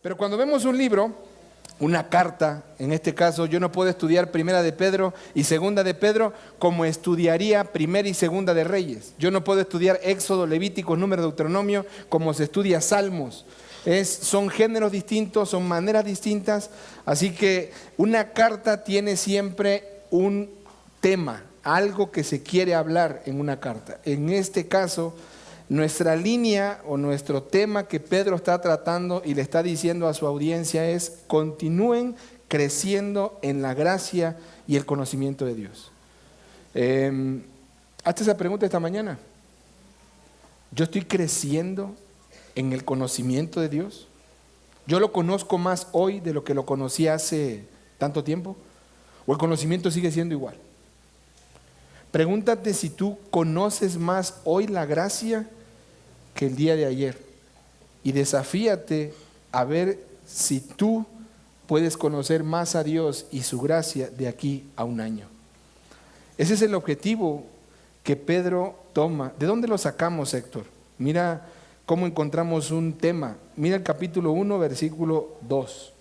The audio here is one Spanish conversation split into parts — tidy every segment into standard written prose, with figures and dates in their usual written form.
Pero cuando vemos un libro, una carta, en este caso yo no puedo estudiar Primera de Pedro y Segunda de Pedro como estudiaría Primera y Segunda de Reyes. Yo no puedo estudiar Éxodo, Levíticos, Número, Deuteronomio como se estudia Salmos. Son géneros distintos, son maneras distintas, así que una carta tiene siempre un tema, algo que se quiere hablar en una carta. En este caso, nuestra línea o nuestro tema que Pedro está tratando y le está diciendo a su audiencia es: continúen creciendo en la gracia y el conocimiento de Dios. Hazte esa pregunta esta mañana. ¿Yo estoy creciendo en el conocimiento de Dios? ¿Yo lo conozco más hoy de lo que lo conocí hace tanto tiempo? ¿O el conocimiento sigue siendo igual? Pregúntate si tú conoces más hoy la gracia que el día de ayer. Y desafíate a ver si tú puedes conocer más a Dios y su gracia de aquí a un año. Ese es el objetivo que Pedro toma. ¿De dónde lo sacamos, Héctor? Mira cómo encontramos un tema. Mira el capítulo 1, versículo 2.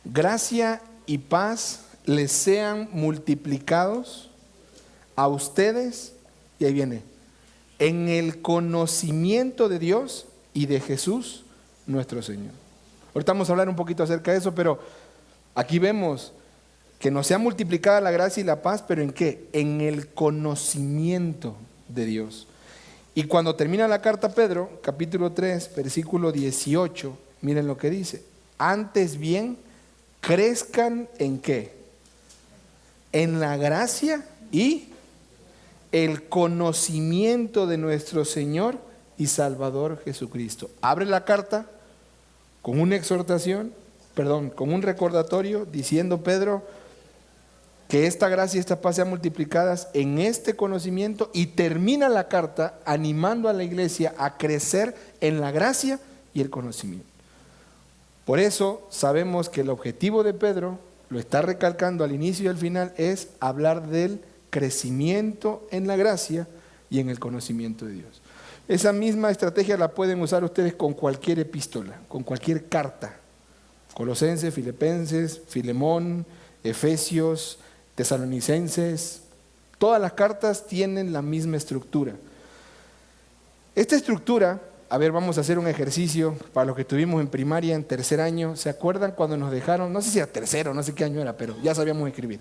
Gracia y paz les sean multiplicados a ustedes, y ahí viene, en el conocimiento de Dios y de Jesús nuestro Señor. Ahorita vamos a hablar un poquito acerca de eso, pero aquí vemos que nos sea multiplicada la gracia y la paz, pero ¿en qué? En el conocimiento de Dios. Y cuando termina la carta Pedro, capítulo 3, versículo 18, miren lo que dice: antes bien, crezcan ¿en qué? En la gracia y el conocimiento de nuestro Señor y Salvador Jesucristo. Abre la carta con una exhortación, con un recordatorio, diciendo Pedro que esta gracia y esta paz sean multiplicadas en este conocimiento, y termina la carta animando a la iglesia a crecer en la gracia y el conocimiento. Por eso sabemos que el objetivo de Pedro, lo está recalcando al inicio y al final, es hablar del crecimiento en la gracia y en el conocimiento de Dios. Esa misma estrategia la pueden usar ustedes con cualquier epístola, con cualquier carta. Colosenses, Filipenses, Filemón, Efesios, Tesalonicenses. Todas las cartas tienen la misma estructura. Esta estructura, a ver, vamos a hacer un ejercicio para los que estuvimos en primaria, en tercer año. ¿Se acuerdan cuando nos dejaron, no sé si era tercero, no sé qué año era, pero ya sabíamos escribir?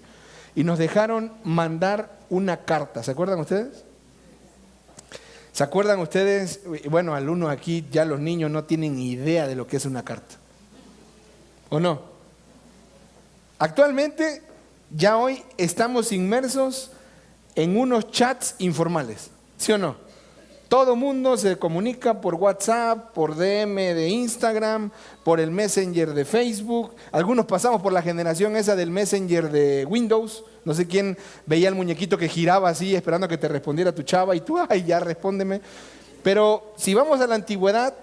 Y nos dejaron mandar una carta, ¿se acuerdan ustedes? ¿Se acuerdan ustedes? Bueno, algunos aquí, ya los niños no tienen idea de lo que es una carta, ¿o no? Actualmente, ya hoy estamos inmersos en unos chats informales, ¿sí o no? Todo mundo se comunica por WhatsApp, por DM de Instagram, por el Messenger de Facebook. Algunos pasamos por la generación esa del Messenger de Windows. No sé quién veía el muñequito que giraba así esperando a que te respondiera tu chava y tú, ay, ya respóndeme. Pero si vamos a la antigüedad,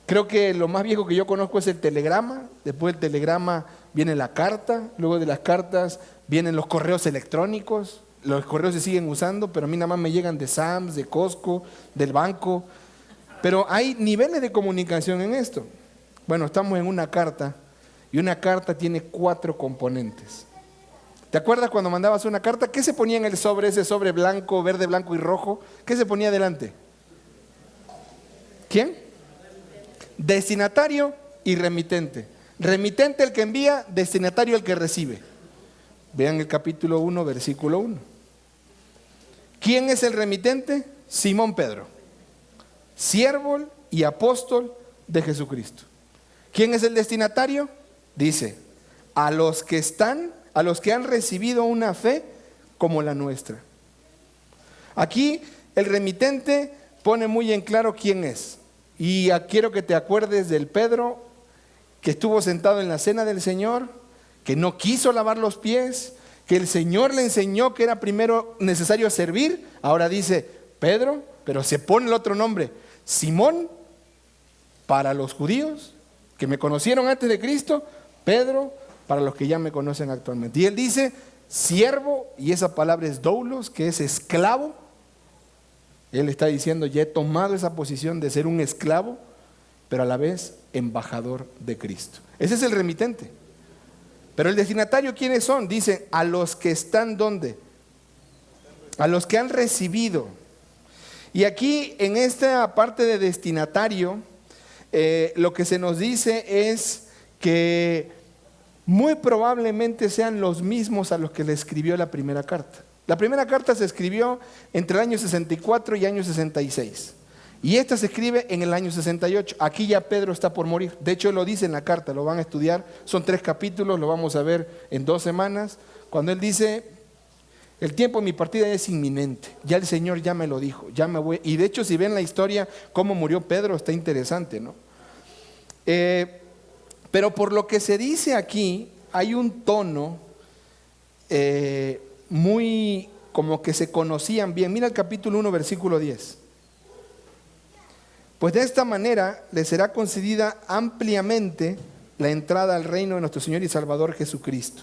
creo que lo más viejo que yo conozco es el telegrama. Después del telegrama viene la carta. Luego de las cartas vienen los correos electrónicos. Los correos se siguen usando, pero a mí nada más me llegan de Sam's, de Costco, del banco. Pero hay niveles de comunicación en esto. Bueno, estamos en una carta, y una carta tiene 4 componentes. ¿Te acuerdas cuando mandabas una carta? ¿Qué se ponía en el sobre, ese sobre blanco, verde, blanco y rojo? ¿Qué se ponía adelante? ¿Quién? Destinatario y remitente. Remitente el que envía, destinatario el que recibe. Vean el capítulo 1, versículo 1. ¿Quién es el remitente? Simón Pedro, siervo y apóstol de Jesucristo. ¿Quién es el destinatario? Dice, a los que han recibido una fe como la nuestra. Aquí el remitente pone muy en claro quién es. Y quiero que te acuerdes del Pedro que estuvo sentado en la cena del Señor, que no quiso lavar los pies, que el Señor le enseñó que era primero necesario servir. Ahora dice Pedro, pero se pone el otro nombre, Simón, para los judíos que me conocieron antes de Cristo, Pedro, para los que ya me conocen actualmente. Y él dice siervo, y esa palabra es doulos, que es esclavo. Él está diciendo, ya he tomado esa posición de ser un esclavo, pero a la vez embajador de Cristo. Ese es el remitente. Pero el destinatario, ¿quiénes son? Dice, a los que están ¿dónde? A los que han recibido. Y aquí en esta parte de destinatario, lo que se nos dice es que muy probablemente sean los mismos a los que le escribió la primera carta. La primera carta se escribió entre el año 64 y año 66. Y esta se escribe en el año 68. Aquí ya Pedro está por morir. De hecho lo dice en la carta, lo van a estudiar. Son 3 capítulos, lo vamos a ver en 2 semanas. Cuando él dice, el tiempo de mi partida es inminente. Ya el Señor ya me lo dijo, ya me voy. Y de hecho si ven la historia, cómo murió Pedro, está interesante, ¿no? Pero por lo que se dice aquí, hay un tono muy como que se conocían bien. Mira el capítulo 1, versículo 10. Pues de esta manera les será concedida ampliamente la entrada al reino de nuestro Señor y Salvador Jesucristo.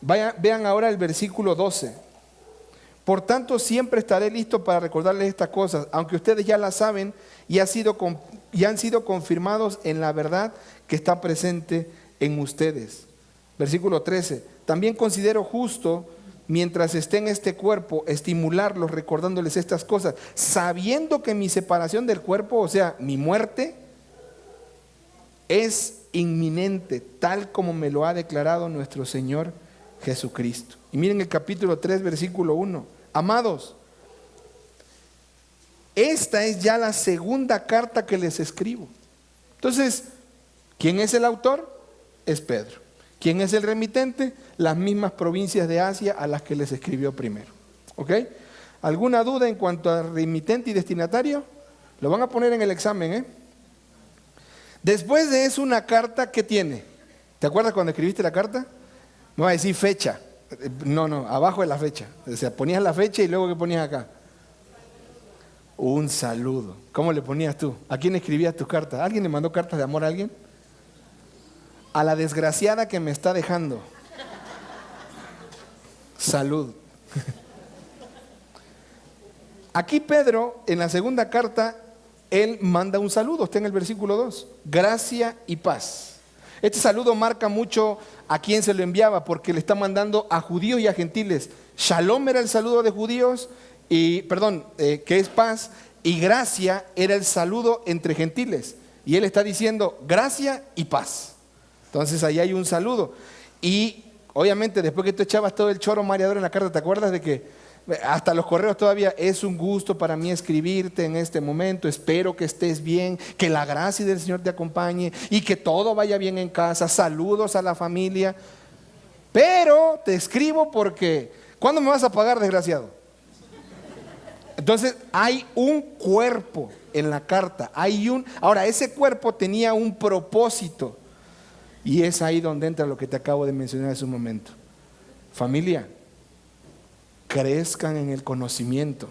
Vean ahora el versículo 12. Por tanto, siempre estaré listo para recordarles estas cosas, aunque ustedes ya las saben y han sido confirmados en la verdad que está presente en ustedes. Versículo 13. También considero justo, mientras esté en este cuerpo, estimularlos recordándoles estas cosas, sabiendo que mi separación del cuerpo, o sea, mi muerte, es inminente, tal como me lo ha declarado nuestro Señor Jesucristo. Y miren el capítulo 3, versículo 1. Amados, esta es ya la segunda carta que les escribo. Entonces, ¿quién es el autor? Es Pedro. ¿Quién es el remitente? Las mismas provincias de Asia a las que les escribió primero. ¿Ok? ¿Alguna duda en cuanto a remitente y destinatario? Lo van a poner en el examen, ¿eh? Después de eso, una carta, ¿qué tiene? ¿Te acuerdas cuando escribiste la carta? Me va a decir fecha. No, abajo de la fecha. O sea, ponías la fecha y luego ¿qué ponías acá? Un saludo. ¿Cómo le ponías tú? ¿A quién escribías tus cartas? ¿Alguien le mandó cartas de amor a alguien? A la desgraciada que me está dejando. Salud. Aquí Pedro, en la segunda carta, él manda un saludo, está en el versículo 2. Gracia y paz. Este saludo marca mucho a quién se lo enviaba, porque le está mandando a judíos y a gentiles. Shalom era el saludo de judíos, que es paz, y gracia era el saludo entre gentiles. Y él está diciendo gracia y paz. Entonces ahí hay un saludo. Y obviamente después que tú echabas todo el choro mareador en la carta, ¿te acuerdas de que hasta los correos todavía es un gusto para mí escribirte en este momento? Espero que estés bien, que la gracia del Señor te acompañe y que todo vaya bien en casa. Saludos a la familia. Pero te escribo porque ¿cuándo me vas a pagar, desgraciado? Entonces hay un cuerpo en la carta. Ahora, ese cuerpo tenía un propósito. Y es ahí donde entra lo que te acabo de mencionar hace un momento. Familia, crezcan en el conocimiento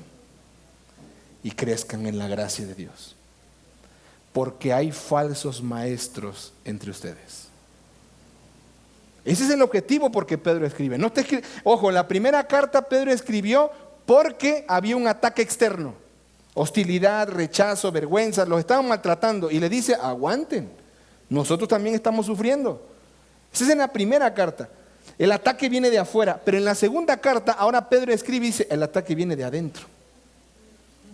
y crezcan en la gracia de Dios. Porque hay falsos maestros entre ustedes. Ese es el objetivo porque Pedro escribe. Ojo, en la primera carta Pedro escribió porque había un ataque externo. Hostilidad, rechazo, vergüenza, los estaban maltratando. Y le dice, aguanten. Nosotros también estamos sufriendo. Esa es en la primera carta. El ataque viene de afuera. Pero en la segunda carta, ahora Pedro escribe y dice, el ataque viene de adentro.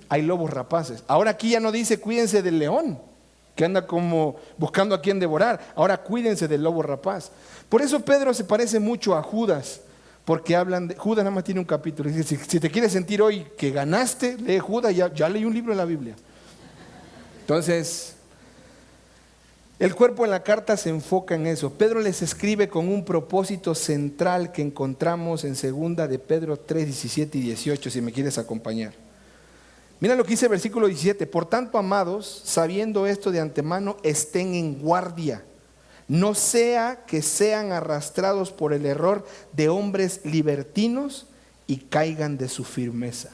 Hay lobos rapaces. Ahora aquí ya no dice, cuídense del león, que anda como buscando a quien devorar. Ahora cuídense del lobo rapaz. Por eso Pedro se parece mucho a Judas. Porque hablan de... Judas nada más tiene un capítulo. Dice, si te quieres sentir hoy que ganaste, lee Judas. Ya leí un libro en la Biblia. Entonces... el cuerpo en la carta se enfoca en eso. Pedro les escribe con un propósito central que encontramos en 2 de Pedro 3, 17 y 18, si me quieres acompañar. Mira lo que dice el versículo 17. Por tanto, amados, sabiendo esto de antemano, estén en guardia. No sea que sean arrastrados por el error de hombres libertinos y caigan de su firmeza.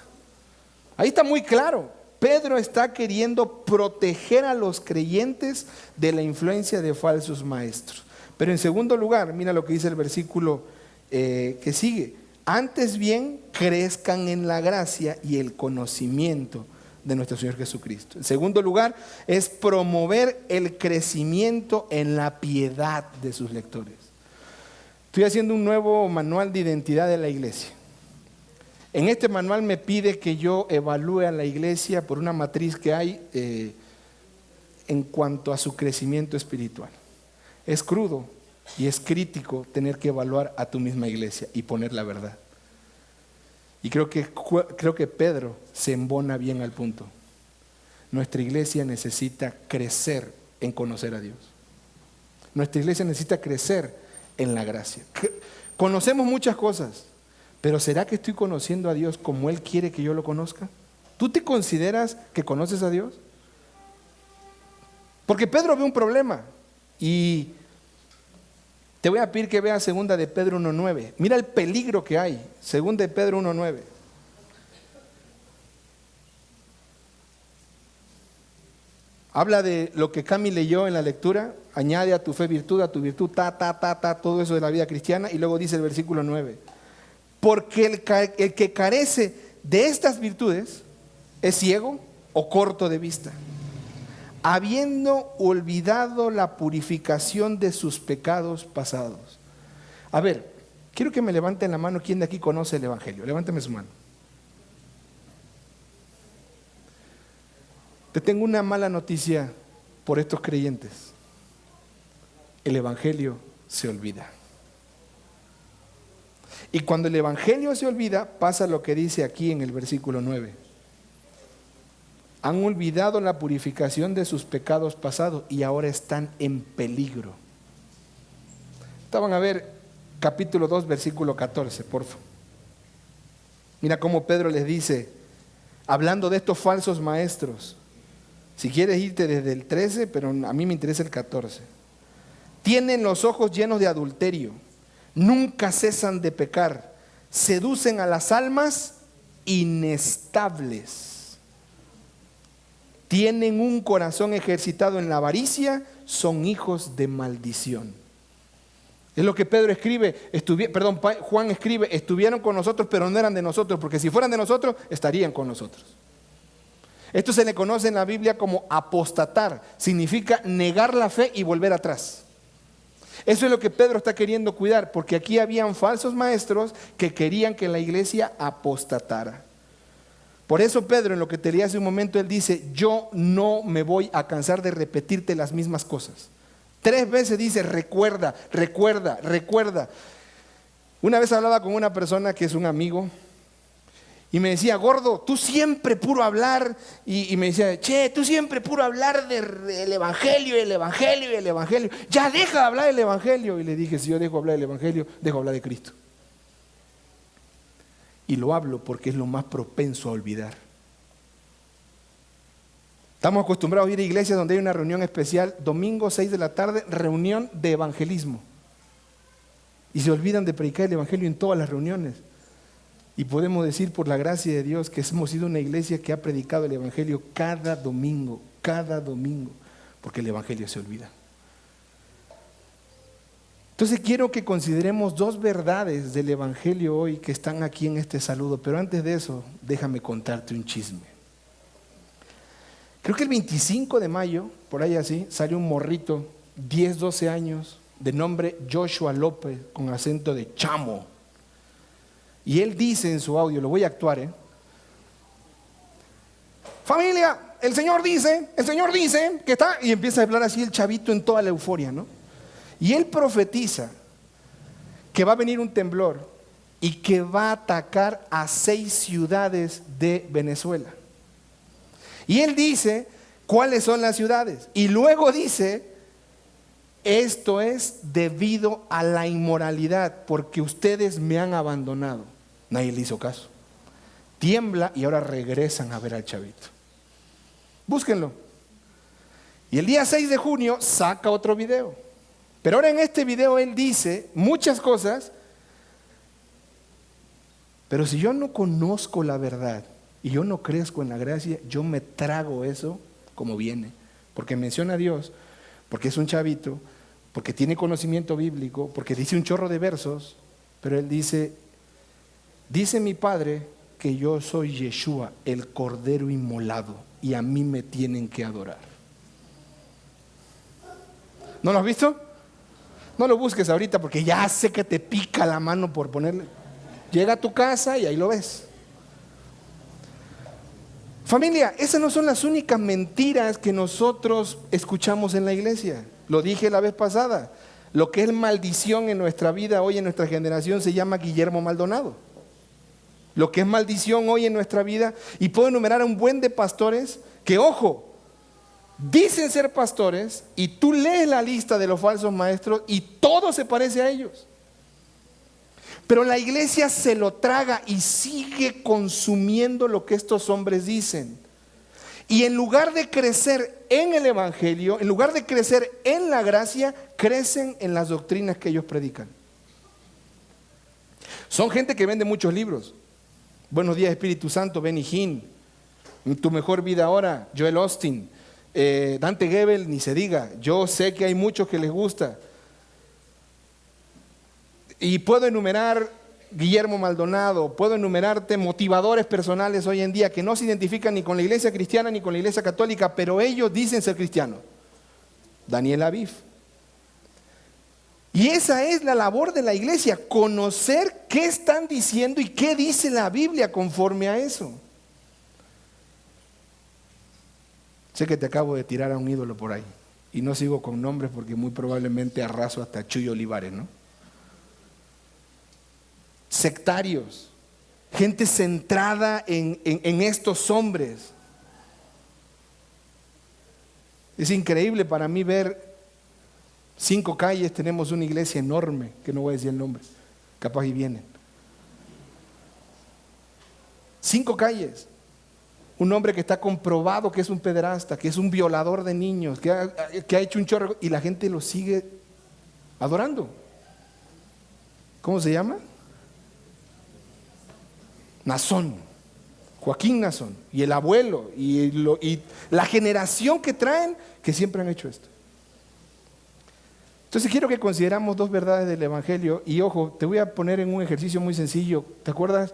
Ahí está muy claro. Pedro está queriendo proteger a los creyentes de la influencia de falsos maestros. Pero en segundo lugar, mira lo que dice el versículo que sigue. Antes bien, crezcan en la gracia y el conocimiento de nuestro Señor Jesucristo. En segundo lugar, es promover el crecimiento en la piedad de sus lectores. Estoy haciendo un nuevo manual de identidad de la iglesia. En este manual me pide que yo evalúe a la iglesia por una matriz que hay en cuanto a su crecimiento espiritual. Es crudo y es crítico tener que evaluar a tu misma iglesia y poner la verdad. Y creo que Pedro se embona bien al punto. Nuestra iglesia necesita crecer en conocer a Dios. Nuestra iglesia necesita crecer en la gracia. Conocemos muchas cosas, pero ¿será que estoy conociendo a Dios como Él quiere que yo lo conozca? ¿Tú te consideras que conoces a Dios? Porque Pedro ve un problema y te voy a pedir que veas 2 de Pedro 1:9. Mira el peligro que hay. 2 de Pedro 1:9. Habla de lo que Cami leyó en la lectura. Añade a tu fe virtud, a tu virtud, todo eso de la vida cristiana. Y luego dice el versículo 9. Porque el que carece de estas virtudes es ciego o corto de vista, habiendo olvidado la purificación de sus pecados pasados. A ver, quiero que me levanten la mano. ¿Quién de aquí conoce el Evangelio? Levánteme su mano. Te tengo una mala noticia por estos creyentes. El Evangelio se olvida. Y cuando el Evangelio se olvida, pasa lo que dice aquí en el versículo 9. Han olvidado la purificación de sus pecados pasados y ahora están en peligro. Estaban a ver capítulo 2, versículo 14, por favor. Mira cómo Pedro les dice, hablando de estos falsos maestros. Si quieres irte desde el 13, pero a mí me interesa el 14. Tienen los ojos llenos de adulterio, nunca cesan de pecar, seducen a las almas inestables. Tienen un corazón ejercitado en la avaricia, son hijos de maldición. Es lo que Pedro escribe, Juan escribe, estuvieron con nosotros, pero no eran de nosotros, porque si fueran de nosotros, estarían con nosotros. Esto se le conoce en la Biblia como apostatar, significa negar la fe y volver atrás. Eso es lo que Pedro está queriendo cuidar, porque aquí habían falsos maestros que querían que la iglesia apostatara. Por eso Pedro, en lo que te leí hace un momento, él dice, yo no me voy a cansar de repetirte las mismas cosas. 3 veces dice, recuerda, recuerda, recuerda. Una vez hablaba con una persona que es un amigo y me decía, gordo, tú siempre puro hablar, y me decía, che, tú siempre puro hablar del Evangelio, el Evangelio, el Evangelio. Ya deja de hablar del Evangelio. Y le dije, si yo dejo de hablar del Evangelio, dejo de hablar de Cristo. Y lo hablo porque es lo más propenso a olvidar. Estamos acostumbrados a ir a iglesias donde hay una reunión especial, domingo 6 de la tarde, reunión de evangelismo. Y se olvidan de predicar el Evangelio en todas las reuniones. Y podemos decir por la gracia de Dios que hemos sido una iglesia que ha predicado el Evangelio cada domingo, porque el Evangelio se olvida. Entonces quiero que consideremos 2 verdades del Evangelio hoy que están aquí en este saludo, pero antes de eso, déjame contarte un chisme. Creo que el 25 de mayo, por ahí así, salió un morrito, 10, 12 años, de nombre Joshua López, con acento de chamo. Y él dice en su audio, lo voy a actuar, familia, el Señor dice que está, y empieza a hablar así el chavito en toda la euforia, ¿no? Y él profetiza que va a venir un temblor y que va a atacar a 6 ciudades de Venezuela. Y él dice cuáles son las ciudades. Y luego dice, esto es debido a la inmoralidad, porque ustedes me han abandonado. Nadie le hizo caso. Tiembla y ahora regresan a ver al chavito. Búsquenlo. Y el día 6 de junio saca otro video. Pero ahora en este video él dice muchas cosas, pero si yo no conozco la verdad y yo no crezco en la gracia, yo me trago eso como viene, porque menciona a Dios, porque es un chavito, porque tiene conocimiento bíblico, porque dice un chorro de versos, pero él dice mi padre que yo soy Yeshua, el Cordero inmolado, y a mí me tienen que adorar. ¿No lo has visto? No lo busques ahorita porque ya sé que te pica la mano por ponerle. Llega a tu casa y ahí lo ves. Familia, esas no son las únicas mentiras que nosotros escuchamos en la iglesia. Lo dije la vez pasada. Lo que es maldición en nuestra vida hoy, en nuestra generación, se llama Guillermo Maldonado. Lo que es maldición hoy en nuestra vida, y puedo enumerar a un buen de pastores que, ojo, dicen ser pastores, y tú lees la lista de los falsos maestros y todo se parece a ellos. Pero la iglesia se lo traga y sigue consumiendo lo que estos hombres dicen. Y en lugar de crecer en el evangelio, en lugar de crecer en la gracia, crecen en las doctrinas que ellos predican. Son gente que vende muchos libros. Buenos días, Espíritu Santo, Benny Hinn, Tu mejor vida ahora, Joel Austin, Dante Gebel, ni se diga. Yo sé que hay muchos que les gusta. Y puedo enumerar Guillermo Maldonado, puedo enumerarte motivadores personales hoy en día que no se identifican ni con la iglesia cristiana ni con la iglesia católica, pero ellos dicen ser cristianos. Daniel Aviv. Y esa es la labor de la iglesia, conocer qué están diciendo y qué dice la Biblia conforme a eso. Sé que te acabo de tirar a un ídolo por ahí y no sigo con nombres porque muy probablemente arraso hasta Chuy Olivares, ¿no? Sectarios, gente centrada en estos hombres. Es increíble para mí ver 5 calles, tenemos una iglesia enorme, que no voy a decir el nombre, capaz y vienen. 5 calles, un hombre que está comprobado que es un pederasta, que es un violador de niños, que ha hecho un chorro, y la gente lo sigue adorando. ¿Cómo se llama? Nazón, Joaquín Nazón, y el abuelo, y la generación que traen, que siempre han hecho esto. Entonces quiero que consideramos 2 verdades del evangelio, y ojo, te voy a poner en un ejercicio muy sencillo. ¿Te acuerdas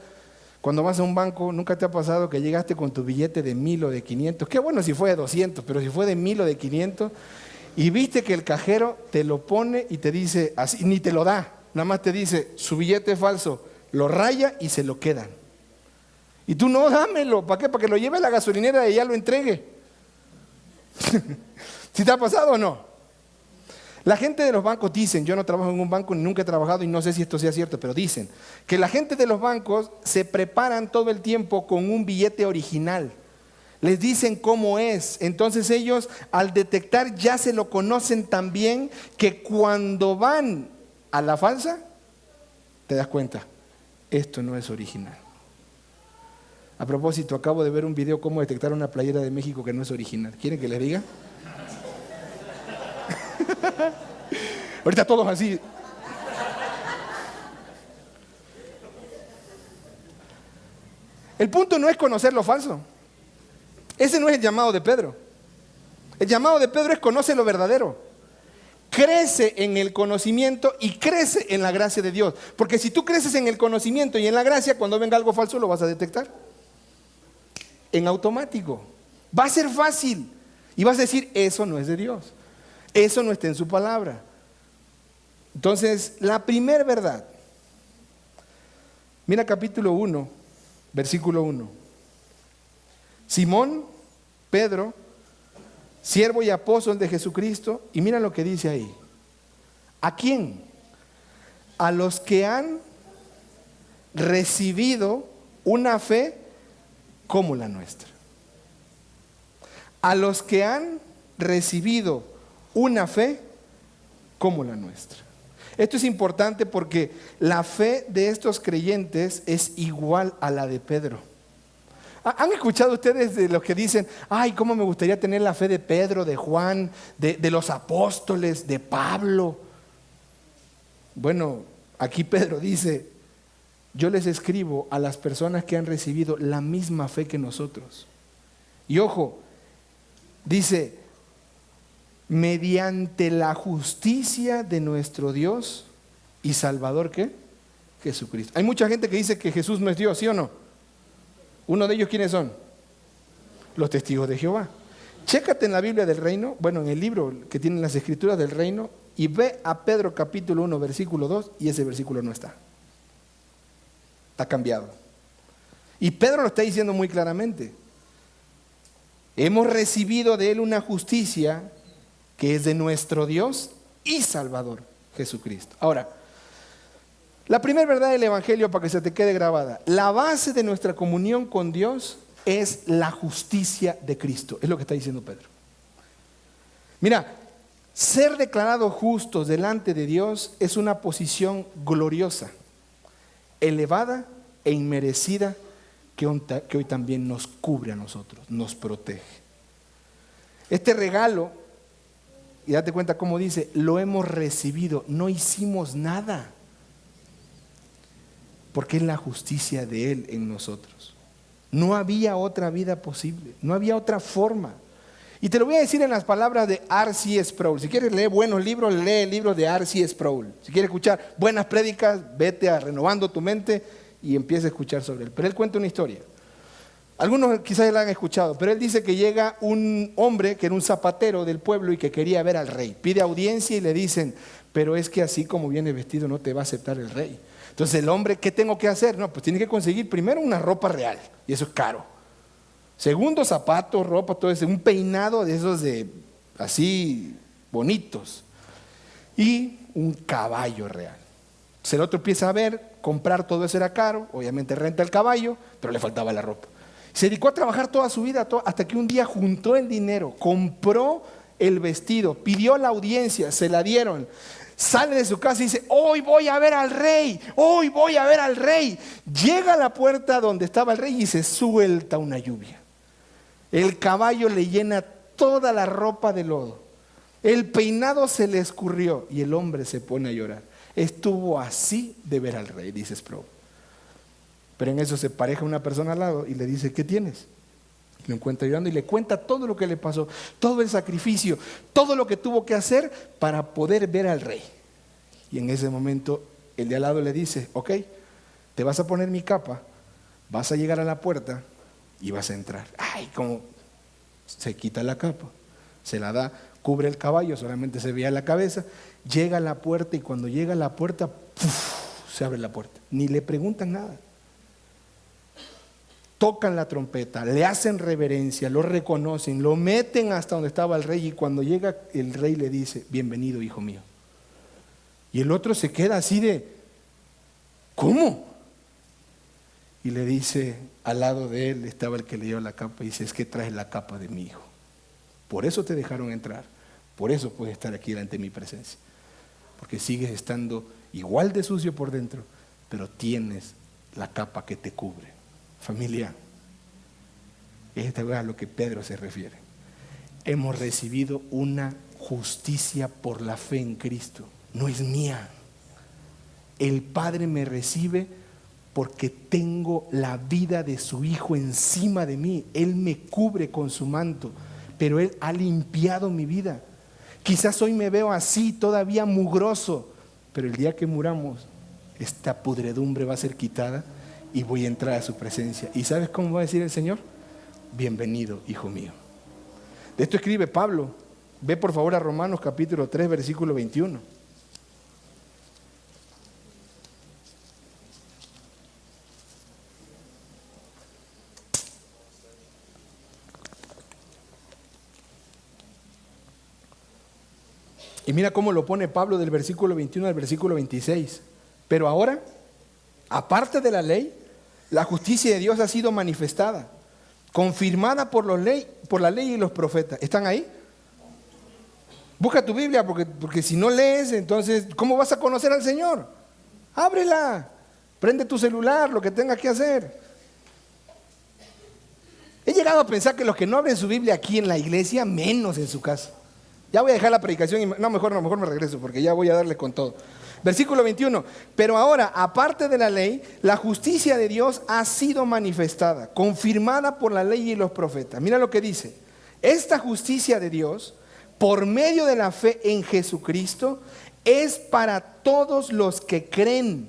cuando vas a un banco? ¿Nunca te ha pasado que llegaste con tu billete de 1000 o de 500? Qué bueno si fue de 200, pero si fue de 1000 o de 500, y viste que el cajero te lo pone y te dice, así, ni te lo da, nada más te dice, su billete es falso, lo raya y se lo quedan. Y tú, no, dámelo. ¿Para qué? Para que lo lleve a la gasolinera y ya lo entregue. ¿Sí te ha pasado o no? La gente de los bancos dicen, yo no trabajo en un banco ni nunca he trabajado y no sé si esto sea cierto, pero dicen que la gente de los bancos se preparan todo el tiempo con un billete original. Les dicen cómo es. Entonces ellos al detectar ya se lo conocen tan bien que cuando van a la falsa, te das cuenta, esto no es original. A propósito, acabo de ver un video cómo detectar una playera de México que no es original. ¿Quieren que les diga? Ahorita todos así. El punto no es conocer lo falso. Ese no es el llamado de Pedro. El llamado de Pedro es conoce lo verdadero. Crece en el conocimiento y crece en la gracia de Dios. Porque si tú creces en el conocimiento y en la gracia, cuando venga algo falso lo vas a detectar en automático. Va a ser fácil y vas a decir, eso no es de Dios, eso no está en su palabra. Entonces, la primera verdad, mira capítulo 1, versículo 1. Simón, Pedro, siervo y apóstol de Jesucristo, y mira lo que dice ahí. ¿A quién? A los que han recibido una fe como la nuestra. A los que han recibido una fe como la nuestra. Esto es importante porque la fe de estos creyentes es igual a la de Pedro. ¿Han escuchado ustedes de los que dicen, ay, cómo me gustaría tener la fe de Pedro, de Juan, de los apóstoles, de Pablo? Bueno, aquí Pedro dice, yo les escribo a las personas que han recibido la misma fe que nosotros. Y ojo, dice, mediante la justicia de nuestro Dios y Salvador, ¿qué? Jesucristo. Hay mucha gente que dice que Jesús no es Dios, ¿sí o no? Uno de ellos, ¿quiénes son? Los testigos de Jehová. Chécate en la Biblia del Reino, bueno, en el libro que tienen las escrituras del Reino, y ve a Pedro capítulo 1, versículo 2, y ese versículo no está. Está cambiado. Y Pedro lo está diciendo muy claramente. Hemos recibido de él una justicia que es de nuestro Dios y Salvador, Jesucristo. Ahora, la primera verdad del Evangelio, para que se te quede grabada, la base de nuestra comunión con Dios es la justicia de Cristo. Es lo que está diciendo Pedro. Mira, ser declarados justos delante de Dios es una posición gloriosa, elevada e inmerecida que hoy también nos cubre a nosotros, nos protege. Este regalo, y date cuenta cómo dice, lo hemos recibido, no hicimos nada, porque es la justicia de Él en nosotros. No había otra vida posible, no había otra forma. Y te lo voy a decir en las palabras de R.C. Sproul. Si quieres leer buenos libros, lee libros de R.C. Sproul. Si quieres escuchar buenas prédicas, vete a Renovando tu Mente y empieza a escuchar sobre él. Pero él cuenta una historia. Algunos quizás la han escuchado, pero él dice que llega un hombre que era un zapatero del pueblo y que quería ver al rey. Pide audiencia y le dicen, pero es que así como viene vestido no te va a aceptar el rey. Entonces el hombre, ¿qué tengo que hacer? No, pues tiene que conseguir primero una ropa real, y eso es caro. Segundo, zapatos, ropa, todo eso, un peinado de esos de así bonitos. Y un caballo real. Entonces el otro empieza a ver, comprar todo eso era caro, obviamente renta el caballo, pero le faltaba la ropa. Se dedicó a trabajar toda su vida, hasta que un día juntó el dinero, compró el vestido, pidió la audiencia, se la dieron. Sale de su casa y dice, hoy voy a ver al rey, hoy voy a ver al rey. Llega a la puerta donde estaba el rey y se suelta una lluvia. El caballo le llena toda la ropa de lodo. El peinado se le escurrió y el hombre se pone a llorar. Estuvo así de ver al rey, dice Sproul. Pero en eso se pareja una persona al lado y le dice, ¿qué tienes? Lo encuentra llorando y le cuenta todo lo que le pasó, todo el sacrificio, todo lo que tuvo que hacer para poder ver al rey. Y en ese momento el de al lado le dice, ok, te vas a poner mi capa, vas a llegar a la puerta y vas a entrar. Ay, como se quita la capa, se la da, cubre el caballo, solamente se veía la cabeza, llega a la puerta y cuando llega a la puerta, ¡puf!, se abre la puerta. Ni le preguntan nada. Tocan la trompeta, le hacen reverencia, lo reconocen, lo meten hasta donde estaba el rey y cuando llega el rey le dice, bienvenido hijo mío. Y el otro se queda así de, ¿cómo? Y le dice, al lado de él estaba el que le dio la capa y dice, es que traes la capa de mi hijo. Por eso te dejaron entrar, por eso puedes estar aquí delante de mi presencia. Porque sigues estando igual de sucio por dentro, pero tienes la capa que te cubre. Familia, esta es a lo que Pedro se refiere. Hemos recibido una justicia por la fe en Cristo. No es mía. El Padre me recibe porque tengo la vida de su Hijo encima de mí. Él me cubre con su manto, pero Él ha limpiado mi vida. Quizás hoy me veo así, todavía mugroso, pero el día que muramos, esta pudredumbre va a ser quitada y voy a entrar a su presencia. ¿Y sabes cómo va a decir el Señor? Bienvenido, hijo mío. De esto escribe Pablo. Ve por favor a Romanos capítulo 3, versículo 21. Y mira cómo lo pone Pablo del versículo 21 al versículo 26. Pero ahora, aparte de la ley, la justicia de Dios ha sido manifestada, confirmada por la ley y los profetas. ¿Están ahí? Busca tu Biblia porque si no lees, entonces, ¿cómo vas a conocer al Señor? Ábrela, prende tu celular, lo que tengas que hacer. He llegado a pensar que los que no abren su Biblia aquí en la iglesia, menos en su casa. Ya voy a dejar la predicación y mejor me regreso porque ya voy a darle con todo. Versículo 21, pero ahora, aparte de la ley, la justicia de Dios ha sido manifestada, confirmada por la ley y los profetas. Mira lo que dice, esta justicia de Dios, por medio de la fe en Jesucristo, es para todos los que creen,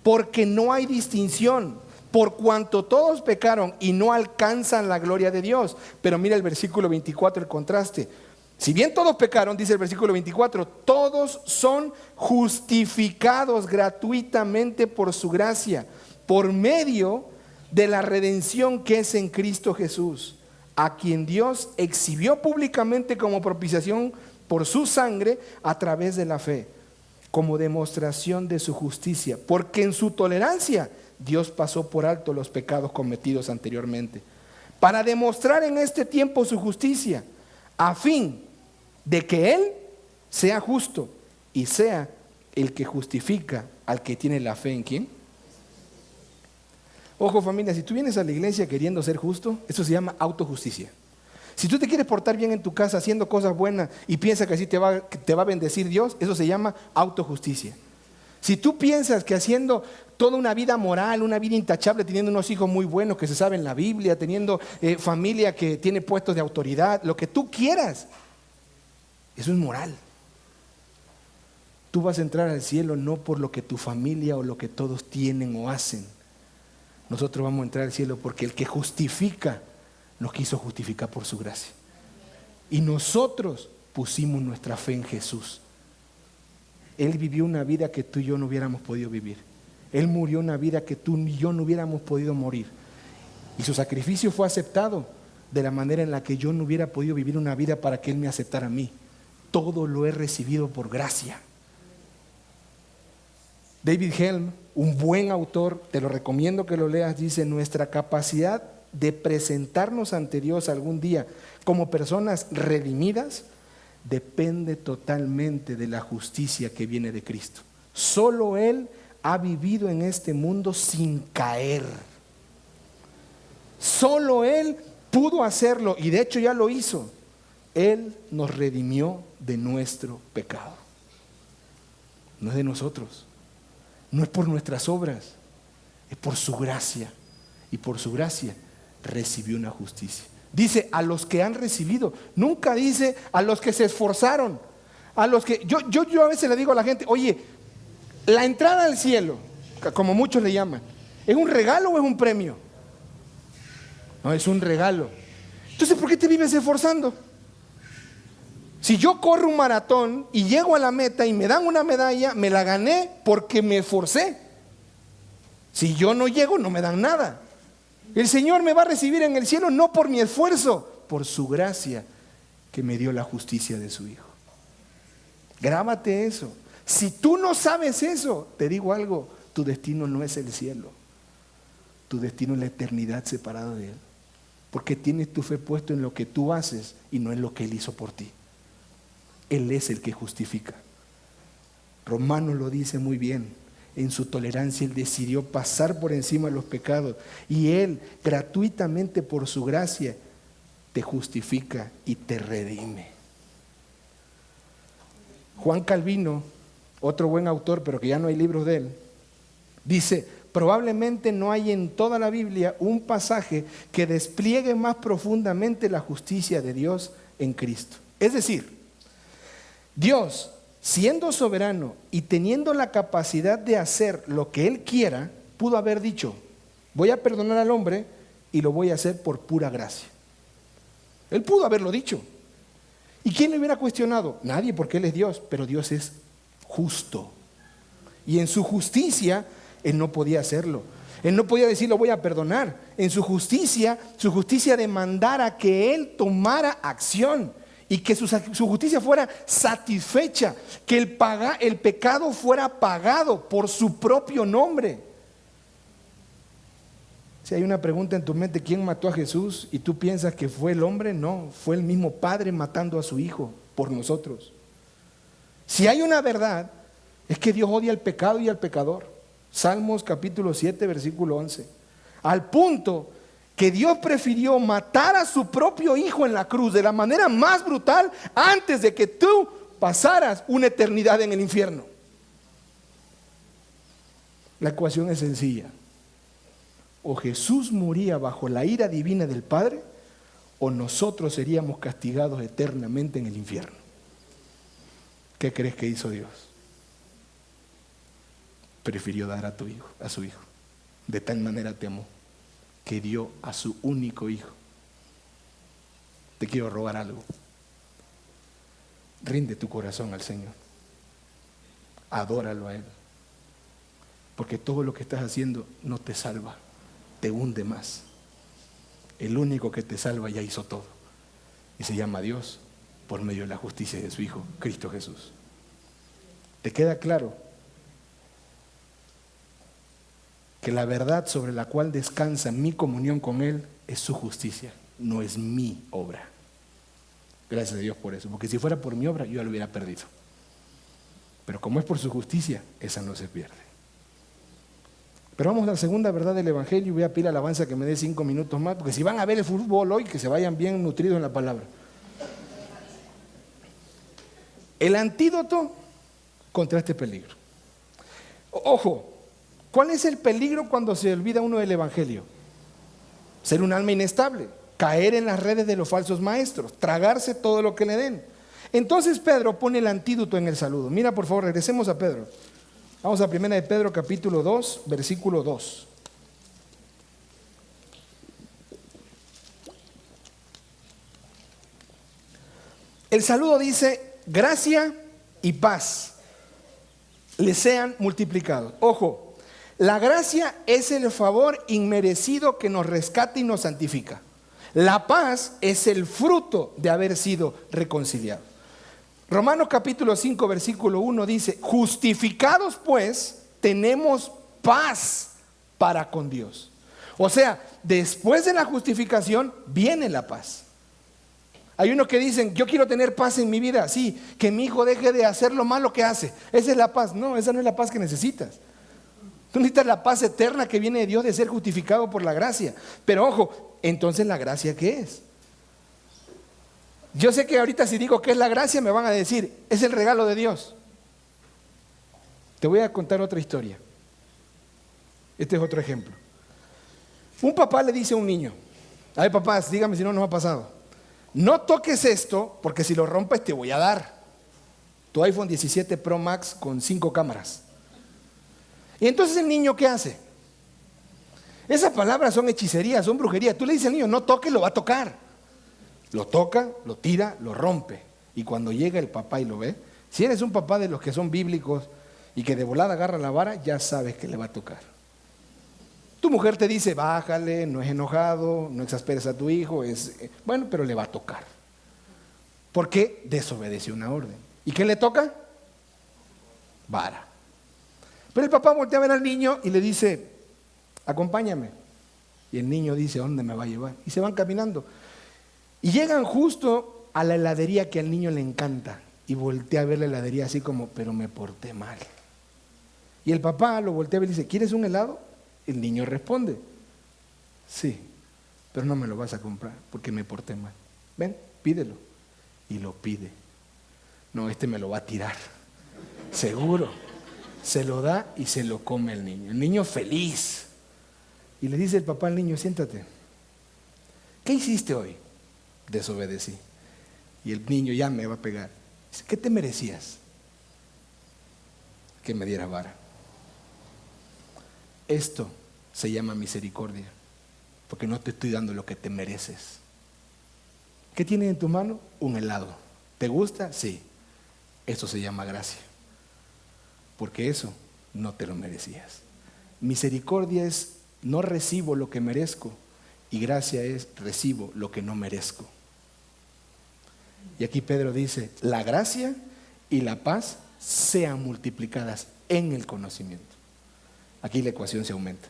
porque no hay distinción, por cuanto todos pecaron y no alcanzan la gloria de Dios. Pero mira el versículo 24, el contraste. Si bien todos pecaron, dice el versículo 24, todos son justificados gratuitamente por su gracia, por medio de la redención que es en Cristo Jesús, a quien Dios exhibió públicamente como propiciación por su sangre a través de la fe, como demostración de su justicia, porque en su tolerancia Dios pasó por alto los pecados cometidos anteriormente, para demostrar en este tiempo su justicia, a fin de que Él sea justo y sea el que justifica al que tiene la fe en ¿quién? Ojo familia, si tú vienes a la iglesia queriendo ser justo, eso se llama autojusticia. Si tú te quieres portar bien en tu casa haciendo cosas buenas y piensas que así te va a bendecir Dios, eso se llama autojusticia. Si tú piensas que haciendo toda una vida moral, una vida intachable, teniendo unos hijos muy buenos que se saben la Biblia, teniendo familia que tiene puestos de autoridad, lo que tú quieras, eso es moral. Tú vas a entrar al cielo no por lo que tu familia o lo que todos tienen o hacen. Nosotros vamos a entrar al cielo porque el que justifica nos quiso justificar por su gracia. Y nosotros pusimos nuestra fe en Jesús. Él vivió una vida que tú y yo no hubiéramos podido vivir. Él murió una vida que tú y yo no hubiéramos podido morir. Y su sacrificio fue aceptado de la manera en la que yo no hubiera podido vivir una vida para que Él me aceptara a mí. Todo lo he recibido por gracia. David Helm, un buen autor, te lo recomiendo que lo leas, dice: nuestra capacidad de presentarnos ante Dios algún día como personas redimidas depende totalmente de la justicia que viene de Cristo. Solo Él ha vivido en este mundo sin caer. Solo Él pudo hacerlo y de hecho ya lo hizo. Él nos redimió de nuestro pecado. No es de nosotros, no es por nuestras obras, es por su gracia. Y por su gracia recibió una justicia. Dice a los que han recibido, nunca dice a los que se esforzaron, a los que yo a veces le digo a la gente: oye, la entrada al cielo, como muchos le llaman, ¿es un regalo o es un premio? No, es un regalo. Entonces, ¿por qué te vives esforzando? Si yo corro un maratón y llego a la meta y me dan una medalla, me la gané porque me esforcé. Si yo no llego, no me dan nada. El Señor me va a recibir en el cielo no por mi esfuerzo, por su gracia que me dio la justicia de su Hijo. Grábate eso. Si tú no sabes eso, te digo algo: tu destino no es el cielo. Tu destino es la eternidad separada de Él. Porque tienes tu fe puesto en lo que tú haces y no en lo que Él hizo por ti. Él es el que justifica. Romanos lo dice muy bien. En su tolerancia Él decidió pasar por encima de los pecados. Y Él, gratuitamente por su gracia, te justifica y te redime. Juan Calvino, otro buen autor, pero que ya no hay libros de él, dice: probablemente no hay en toda la Biblia un pasaje que despliegue más profundamente la justicia de Dios en Cristo. Es decir, Dios, siendo soberano y teniendo la capacidad de hacer lo que Él quiera, pudo haber dicho: voy a perdonar al hombre y lo voy a hacer por pura gracia. Él pudo haberlo dicho. ¿Y quién le hubiera cuestionado? Nadie, porque Él es Dios, pero Dios es justo. Y en su justicia, Él no podía hacerlo. Él no podía decir: lo voy a perdonar. En su justicia demandara que Él tomara acción. Y que su justicia fuera satisfecha, que el pecado fuera pagado por su propio nombre. Si hay una pregunta en tu mente: ¿quién mató a Jesús? Y tú piensas que fue el hombre, no, fue el mismo Padre matando a su Hijo por nosotros. Si hay una verdad, es que Dios odia el pecado y al pecador. Salmos capítulo 7, versículo 11. Al punto que Dios prefirió matar a su propio Hijo en la cruz de la manera más brutal antes de que tú pasaras una eternidad en el infierno. La ecuación es sencilla: o Jesús moría bajo la ira divina del Padre, o nosotros seríamos castigados eternamente en el infierno. ¿Qué crees que hizo Dios? Prefirió dar a su Hijo. De tal manera te amó que dio a su único hijo. Te quiero rogar algo. Rinde tu corazón al Señor. Adóralo a Él. Porque todo lo que estás haciendo no te salva, te hunde más. El único que te salva ya hizo todo. Y se llama Dios por medio de la justicia de su Hijo, Cristo Jesús. ¿Te queda claro? Que la verdad sobre la cual descansa mi comunión con Él es su justicia, no es mi obra. Gracias a Dios por eso, porque si fuera por mi obra yo ya lo hubiera perdido. Pero como es por su justicia, esa no se pierde. Pero vamos a la segunda verdad del Evangelio y voy a pedir alabanza que me dé 5 minutos más, porque si van a ver el fútbol hoy, que se vayan bien nutridos en la palabra. El antídoto contra este peligro. Ojo, ¿cuál es el peligro cuando se olvida uno del Evangelio? Ser un alma inestable, caer en las redes de los falsos maestros, tragarse todo lo que le den. Entonces Pedro pone el antídoto en el saludo. Mira, por favor, regresemos a Pedro. Vamos a 1 de Pedro capítulo 2, versículo 2. El saludo dice: gracia y paz le sean multiplicados. Ojo, la gracia es el favor inmerecido que nos rescata y nos santifica. La paz es el fruto de haber sido reconciliados. Romanos capítulo 5 versículo 1 dice: justificados pues tenemos paz para con Dios. O sea, después de la justificación viene la paz. Hay unos que dicen: yo quiero tener paz en mi vida. Sí, que mi hijo deje de hacer lo malo que hace. Esa es la paz. No, esa no es la paz que necesitas. Tú necesitas la paz eterna que viene de Dios, de ser justificado por la gracia. Pero ojo, entonces ¿la gracia qué es? Yo sé que ahorita si digo qué es la gracia me van a decir: es el regalo de Dios. Te voy a contar otra historia. Este es otro ejemplo. Un papá le dice a un niño: a ver, papás, dígame si no nos ha pasado, no toques esto porque si lo rompes te voy a dar tu iPhone 17 Pro Max con 5 cámaras. Y entonces el niño, ¿qué hace? Esas palabras son hechicería, son brujería. Tú le dices al niño: no toques, lo va a tocar. Lo toca, lo tira, lo rompe. Y cuando llega el papá y lo ve, si eres un papá de los que son bíblicos y que de volada agarra la vara, ya sabes que le va a tocar. Tu mujer te dice: bájale, no es enojado, no exasperes a tu hijo, bueno, pero le va a tocar. Porque desobedeció una orden. ¿Y qué le toca? Vara. Pero el papá voltea a ver al niño y le dice: acompáñame. Y el niño dice: ¿a dónde me va a llevar? Y se van caminando. Y llegan justo a la heladería que al niño le encanta. Y voltea a ver la heladería así como: pero me porté mal. Y el papá lo voltea a ver y dice: ¿quieres un helado? El niño responde: sí, pero no me lo vas a comprar porque me porté mal. Ven, pídelo. Y lo pide. No, este me lo va a tirar. Seguro. Se lo da y se lo come el niño. El niño feliz. Y le dice el papá al niño: siéntate. ¿Qué hiciste hoy? Desobedecí. Y el niño ya me va a pegar. Dice: ¿qué te merecías? Que me diera vara. Esto se llama misericordia, porque no te estoy dando lo que te mereces. ¿Qué tienes en tu mano? Un helado. ¿Te gusta? Sí. Eso se llama gracia, porque eso no te lo merecías. Misericordia es: no recibo lo que merezco, y gracia es: recibo lo que no merezco. Y aquí Pedro dice: la gracia y la paz sean multiplicadas en el conocimiento. Aquí la ecuación se aumenta.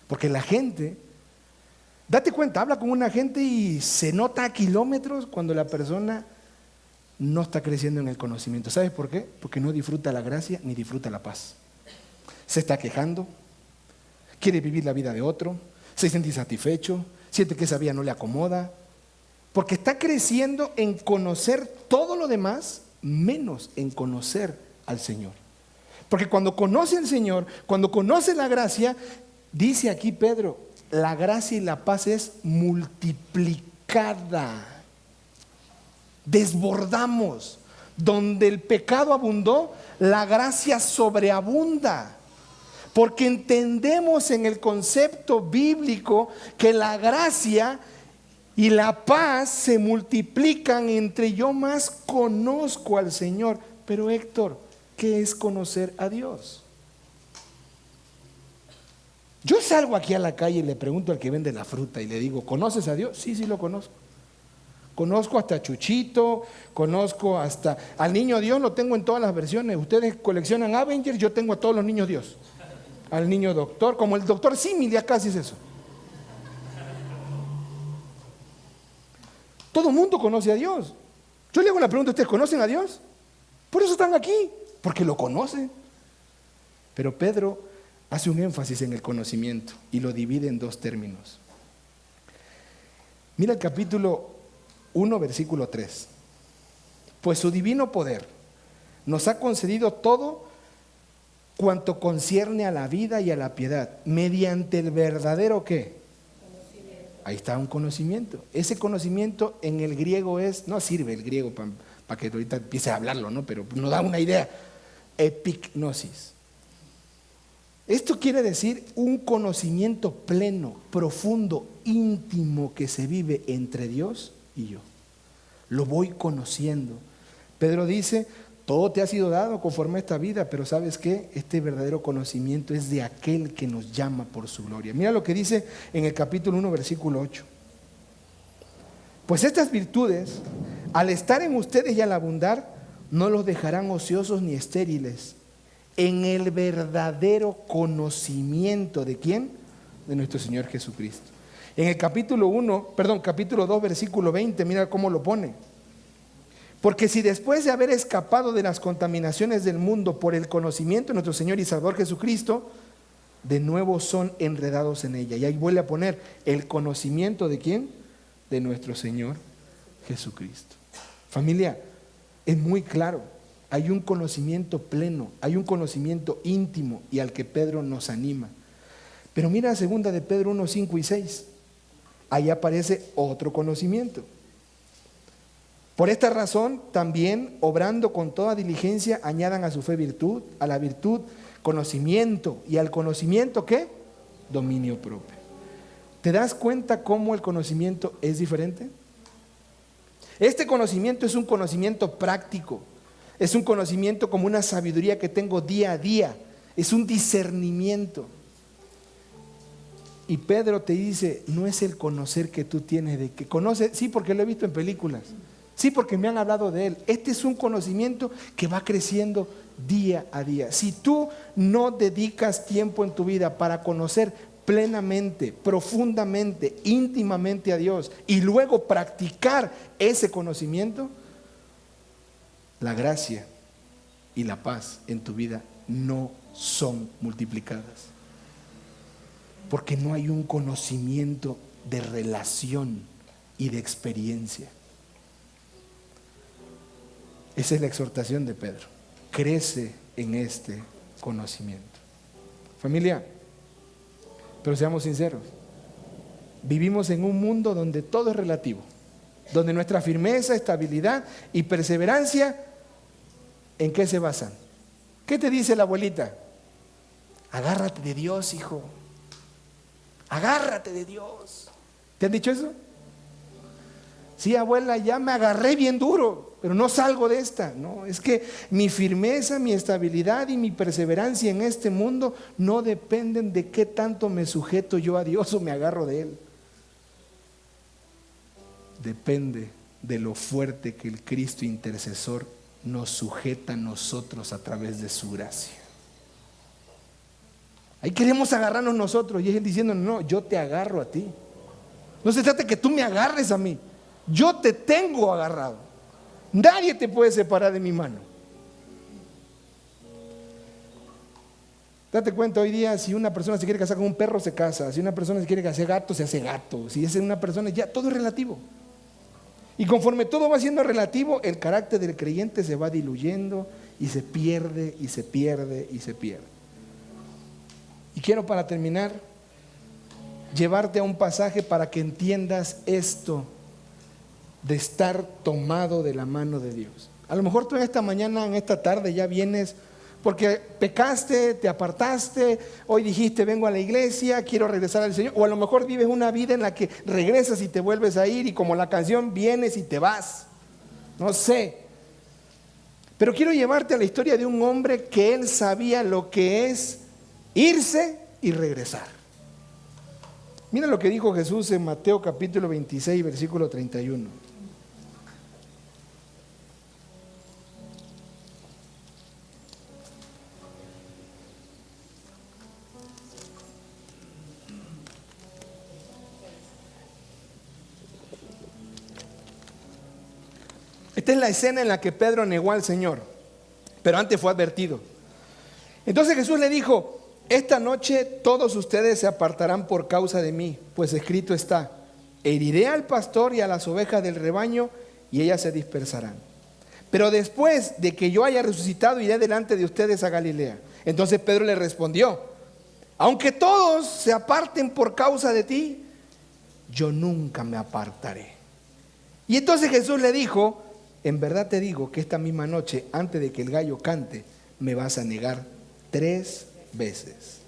Porque la gente, date cuenta, habla con una gente y se nota a kilómetros cuando la persona no está creciendo en el conocimiento. ¿Sabes por qué? Porque no disfruta la gracia ni disfruta la paz. Se está quejando, quiere vivir la vida de otro, se siente insatisfecho, siente que esa vida no le acomoda, porque está creciendo en conocer todo lo demás, menos en conocer al Señor. Porque cuando conoce al Señor, cuando conoce la gracia, dice aquí Pedro: la gracia y la paz es multiplicada. Desbordamos. Donde el pecado abundó, la gracia sobreabunda. Porque entendemos en el concepto bíblico que la gracia y la paz se multiplican entre yo más conozco al Señor. Pero Héctor, ¿qué es conocer a Dios? Yo salgo aquí a la calle y le pregunto al que vende la fruta y le digo, ¿conoces a Dios? Sí, sí lo conozco. Conozco hasta a Chuchito, conozco hasta al niño Dios, lo tengo en todas las versiones. Ustedes coleccionan Avengers, yo tengo a todos los niños Dios. Al niño doctor, como el doctor Símil, ya casi es eso. Todo el mundo conoce a Dios. Yo le hago la pregunta, ¿ustedes conocen a Dios? Por eso están aquí, porque lo conocen. Pero Pedro hace un énfasis en el conocimiento y lo divide en dos términos. Mira el capítulo 1, versículo 3. Pues su divino poder nos ha concedido todo cuanto concierne a la vida y a la piedad, mediante el verdadero ¿qué? Ahí está un conocimiento. Ese conocimiento en el griego es, no sirve el griego para que ahorita empiece a hablarlo, ¿no? Pero nos da una idea. Epignosis. Esto quiere decir un conocimiento pleno, profundo, íntimo que se vive entre Dios y yo. Lo voy conociendo. Pedro dice, todo te ha sido dado conforme a esta vida, pero ¿sabes qué? Este verdadero conocimiento es de aquel que nos llama por su gloria. Mira lo que dice en el capítulo 1, versículo 8. Pues estas virtudes, al estar en ustedes y al abundar, no los dejarán ociosos ni estériles, en el verdadero conocimiento ¿de quién? De nuestro Señor Jesucristo. En el capítulo 2, versículo 20, mira cómo lo pone. Porque si después de haber escapado de las contaminaciones del mundo por el conocimiento de nuestro Señor y Salvador Jesucristo, de nuevo son enredados en ella. Y ahí vuelve a poner el conocimiento ¿de quién? De nuestro Señor Jesucristo. Familia, es muy claro. Hay un conocimiento pleno, hay un conocimiento íntimo y al que Pedro nos anima. Pero mira 2 de Pedro 1, 5 y 6. Ahí aparece otro conocimiento. Por esta razón, también, obrando con toda diligencia, añadan a su fe virtud, a la virtud conocimiento, y al conocimiento ¿qué? Dominio propio. ¿Te das cuenta cómo el conocimiento es diferente? Este conocimiento es un conocimiento práctico, es un conocimiento como una sabiduría que tengo día a día, es un discernimiento. Y Pedro te dice, no es el conocer que tú tienes, de que conoces, sí, porque lo he visto en películas. Sí, porque me han hablado de él. Este es un conocimiento que va creciendo día a día. Si tú no dedicas tiempo en tu vida para conocer plenamente, profundamente, íntimamente a Dios y luego practicar ese conocimiento, la gracia y la paz en tu vida no son multiplicadas. Porque no hay un conocimiento de relación y de experiencia. Esa es la exhortación de Pedro. Crece en este conocimiento. Familia, pero seamos sinceros. Vivimos en un mundo donde todo es relativo. Donde nuestra firmeza, estabilidad y perseverancia, ¿en qué se basan? ¿Qué te dice la abuelita? Agárrate de Dios, hijo. Agárrate de Dios. ¿Te han dicho eso? Sí, abuela, ya me agarré bien duro, pero no salgo de esta. No, es que mi firmeza, mi estabilidad y mi perseverancia en este mundo no dependen de qué tanto me sujeto yo a Dios o me agarro de Él. Depende de lo fuerte que el Cristo intercesor nos sujeta a nosotros a través de su gracia. Ahí queremos agarrarnos nosotros y es Él diciendo, no, yo te agarro a ti. No se trata de que tú me agarres a mí. Yo te tengo agarrado. Nadie te puede separar de mi mano. Date cuenta, hoy día si una persona se quiere casar con un perro, se casa. Si una persona se quiere hacer gato, se hace gato. Si es una persona, ya todo es relativo. Y conforme todo va siendo relativo, el carácter del creyente se va diluyendo y se pierde y se pierde y se pierde. Y quiero para terminar llevarte a un pasaje para que entiendas esto de estar tomado de la mano de Dios. A lo mejor tú en esta mañana, en esta tarde ya vienes Porque pecaste, te apartaste, hoy dijiste vengo a la iglesia, quiero regresar al Señor. O a lo mejor vives una vida en la que regresas y te vuelves a ir y como la canción vienes y te vas. No sé. Pero quiero llevarte a la historia de un hombre que él sabía lo que es irse y regresar. Mira lo que dijo Jesús en Mateo capítulo 26, versículo 31. Esta es la escena en la que Pedro negó al Señor, pero antes fue advertido. Entonces Jesús le dijo: esta noche todos ustedes se apartarán por causa de mí, pues escrito está: heriré al pastor y a las ovejas del rebaño y ellas se dispersarán. Pero después de que yo haya resucitado, iré delante de ustedes a Galilea. Entonces Pedro le respondió: aunque todos se aparten por causa de ti, yo nunca me apartaré. Y entonces Jesús le dijo: en verdad te digo que esta misma noche, antes de que el gallo cante, me vas a negar 3 veces.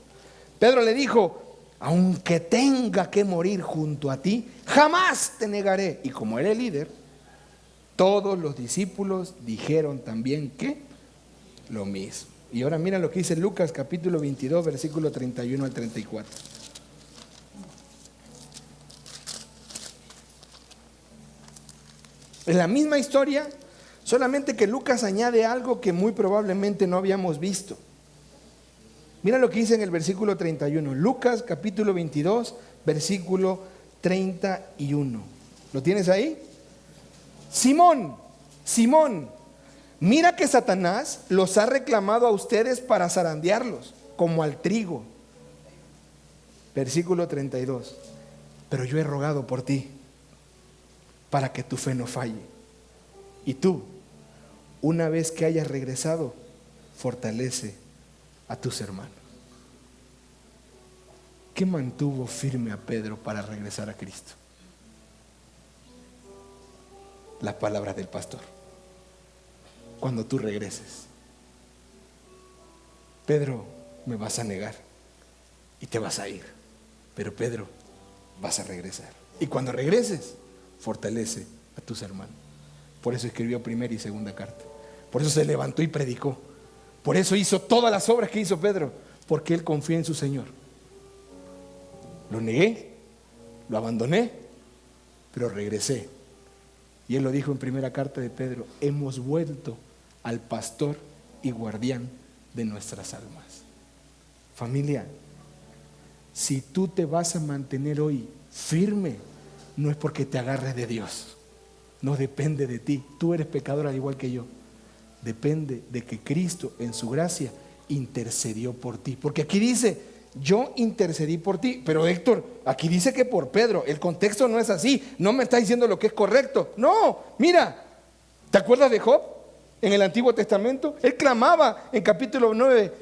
Pedro le dijo: aunque tenga que morir junto a ti, jamás te negaré. Y como era el líder, todos los discípulos dijeron también que lo mismo. Y ahora mira lo que dice Lucas capítulo 22, versículo 31 al 34. Es la misma historia, solamente que Lucas añade algo que muy probablemente no habíamos visto. Mira lo que dice en el versículo 31. Lucas capítulo 22, versículo 31. ¿Lo tienes ahí? Simón, Simón, mira que Satanás los ha reclamado a ustedes para zarandearlos, como al trigo. Versículo 32. Pero yo he rogado por ti, para que tu fe no falle. Y tú, una vez que hayas regresado, fortalece a tus hermanos. ¿Qué mantuvo firme a Pedro para regresar a Cristo? Las palabras del pastor. Cuando tú regreses, Pedro, me vas a negar y te vas a ir, pero Pedro, vas a regresar. Y cuando regreses, fortalece a tus hermanos. Por eso escribió primera y segunda carta. Por eso se levantó y predicó. Por eso hizo todas las obras que hizo Pedro, porque él confía en su Señor. Lo negué, lo abandoné, pero regresé. Y él lo dijo en primera carta de Pedro: hemos vuelto al pastor y guardián de nuestras almas. Familia, si tú te vas a mantener hoy firme, no es porque te agarres de Dios, no depende de ti. Tú eres pecador al igual que yo. Depende de que Cristo en su gracia intercedió por ti. Porque aquí dice: yo intercedí por ti. Pero Héctor, aquí dice que por Pedro. El contexto no es así. No me está diciendo lo que es correcto. No, mira, ¿te acuerdas de Job en el Antiguo Testamento? Él clamaba en capítulo 9: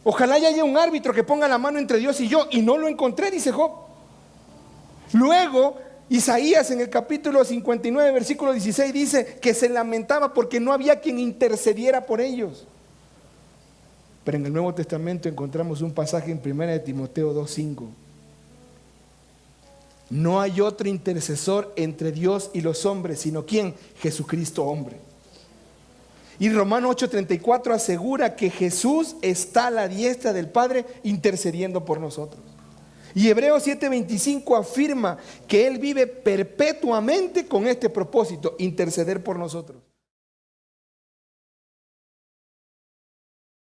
ojalá haya un árbitro que ponga la mano entre Dios y yo. Y no lo encontré, dice Job. Luego Isaías en el capítulo 59, versículo 16 dice que se lamentaba porque no había quien intercediera por ellos. Pero en el Nuevo Testamento encontramos un pasaje en 1 de Timoteo 2:5. No hay otro intercesor entre Dios y los hombres, sino ¿quién? Jesucristo hombre. Y Romanos 8:34 asegura que Jesús está a la diestra del Padre intercediendo por nosotros. Y Hebreos 7:25 afirma que Él vive perpetuamente con este propósito: interceder por nosotros.